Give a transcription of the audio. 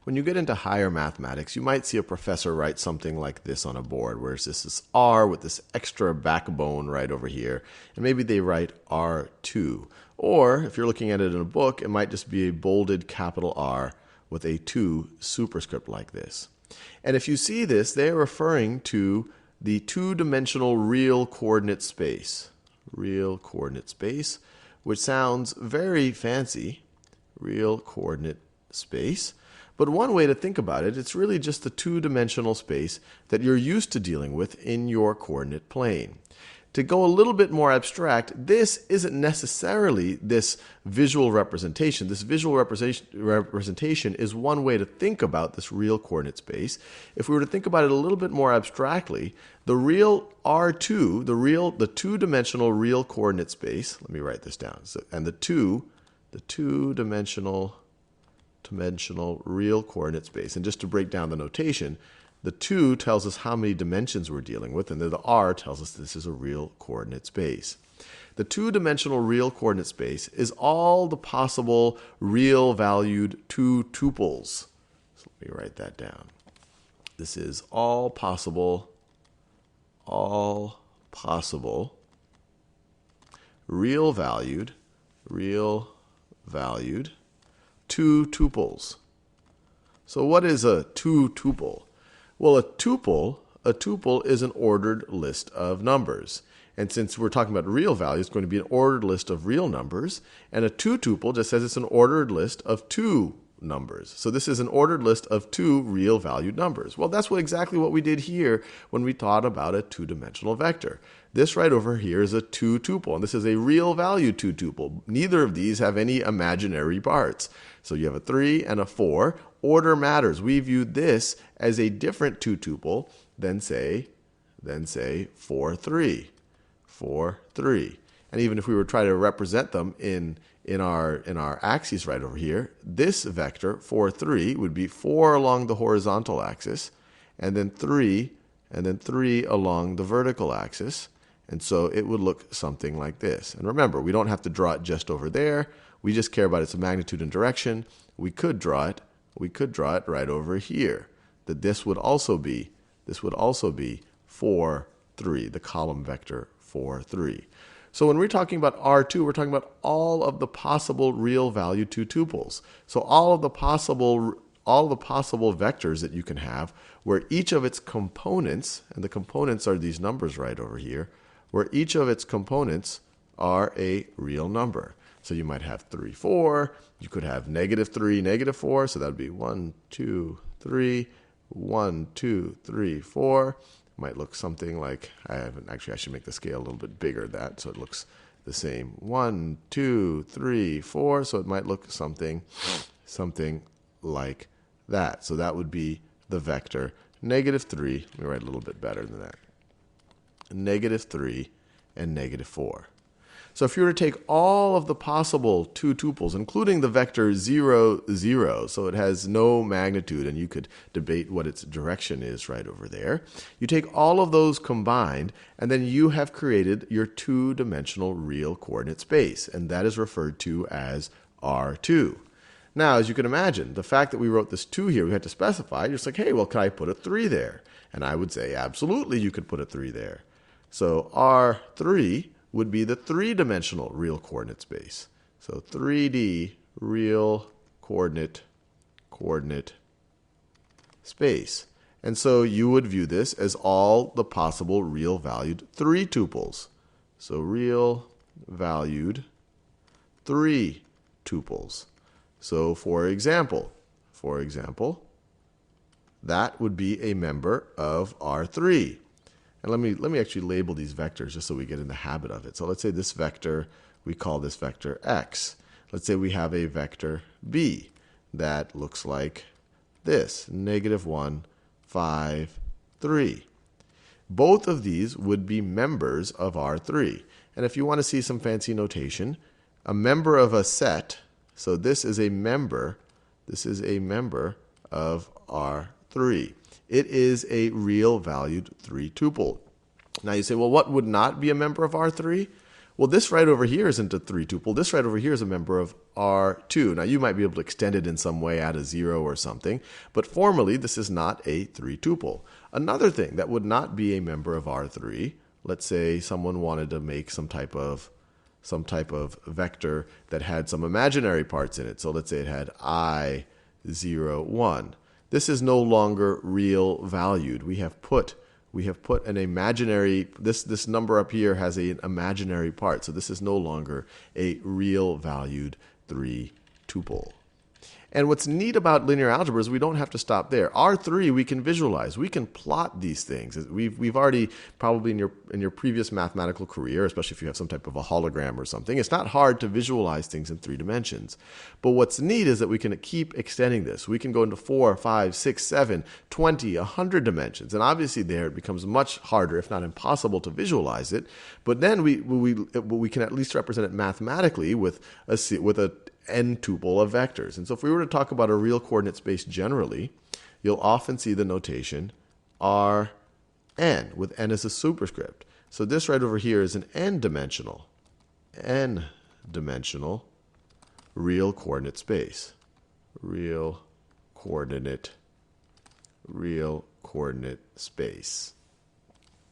When you get into higher mathematics, you might see a professor write something like this on a board, where this is R with this extra backbone right over here, and maybe they write R2. Or, if you're looking at it in a book, it might just be a bolded capital R with a 2 superscript like this. And if you see this, they're referring to the two-dimensional real coordinate space. Real coordinate space, which sounds very fancy. Real coordinate space. But one way to think about it, it's really just the two-dimensional space that you're used to dealing with in your coordinate plane. To go a little bit more abstract, this isn't necessarily this visual representation. This visual representation is one way to think about this real coordinate space. If we were to think about it a little bit more abstractly, the real R2, the two-dimensional real coordinate space, let me write this down. And the two-dimensional real coordinate space. And just to break down the notation, the 2 tells us how many dimensions we're dealing with, and then the R tells us this is a real coordinate space. The two-dimensional real coordinate space is all the possible real valued 2 tuples. So let me write that down. This is all possible real valued 2 tuples. So what is a 2 tuple? Well, a tuple is an ordered list of numbers. And since we're talking about real values, it's going to be an ordered list of real numbers. And a 2 tuple just says it's an ordered list of 2 numbers. So this is an ordered list of 2 real valued numbers. Well, that's exactly what we did here when we thought about a two-dimensional vector. This right over here is a 2 tuple, and this is a real value 2 tuple. Neither of these have any imaginary parts. So you have a 3 and a 4. Order matters. We view this as a different 2 tuple than say 4, 3. 4, 3. And even if we were trying to represent them in our axes right over here, this vector, 4, 3, would be 4 along the horizontal axis, and then 3 along the vertical axis. And so it would look something like this. And remember, we don't have to draw it just over there. We just care about its magnitude and direction. We could draw it right over here. That this would also be 4, 3, the column vector 4, 3. So when we're talking about R2, we're talking about all of the possible real value 2 tuples. So all of the possible vectors that you can have, where each of its components, and the components are these numbers right over here, where each of its components are a real number. So you might have 3, 4. You could have -3, -4. So that would be 1, 2, 3, 1, 2, 3, 4. Might look something like, I should make the scale a little bit bigger that, so it looks the same. 1, 2, 3, 4. So it might look something like that. So that would be the vector -3. Let me write a little bit better than that. -3 and -4. So if you were to take all of the possible 2 tuples, including the vector 0, 0, so it has no magnitude, and you could debate what its direction is right over there. You take all of those combined, and then you have created your two-dimensional real coordinate space, and that is referred to as R2. Now, as you can imagine, the fact that we wrote this 2 here, we had to specify. You're just like, hey, well, can I put a 3 there? And I would say, absolutely, you could put a 3 there. So R3 would be the three-dimensional real coordinate space. So 3D real coordinate space. And so you would view this as all the possible real valued 3 tuples. So real valued 3 tuples. So for example, that would be a member of R3. And let me actually label these vectors just so we get in the habit of it. So let's say this vector, we call this vector x. Let's say we have a vector b that looks like this, -1, 5, 3. Both of these would be members of R3. And if you want to see some fancy notation, a member of a set, so this is a member of R3. It is a real valued 3 tuple. Now you say, well, what would not be a member of R3? Well, this right over here isn't a 3 tuple. This right over here is a member of R2. Now, you might be able to extend it in some way, add a 0 or something, but formally, this is not a 3 tuple. Another thing that would not be a member of R3, let's say someone wanted to make some type of vector that had some imaginary parts in it. So let's say it had I, 0, 1. This is no longer real valued. We have put an imaginary, this number up here has an imaginary part. So this is no longer a real valued 3 tuple. And what's neat about linear algebra is we don't have to stop there. R3 we can visualize. We can plot these things. We've already probably in your previous mathematical career, especially if you have some type of a hologram or something, it's not hard to visualize things in 3 dimensions. But what's neat is that we can keep extending this. We can go into 4, 5, 6, 7, 20, 100 dimensions. And obviously there it becomes much harder, if not impossible, to visualize it. But then we can at least represent it mathematically with a n tuple of vectors. And so if we were to talk about a real coordinate space generally, you'll often see the notation Rn, with n as a superscript. So this right over here is an n-dimensional real coordinate space. Real coordinate space.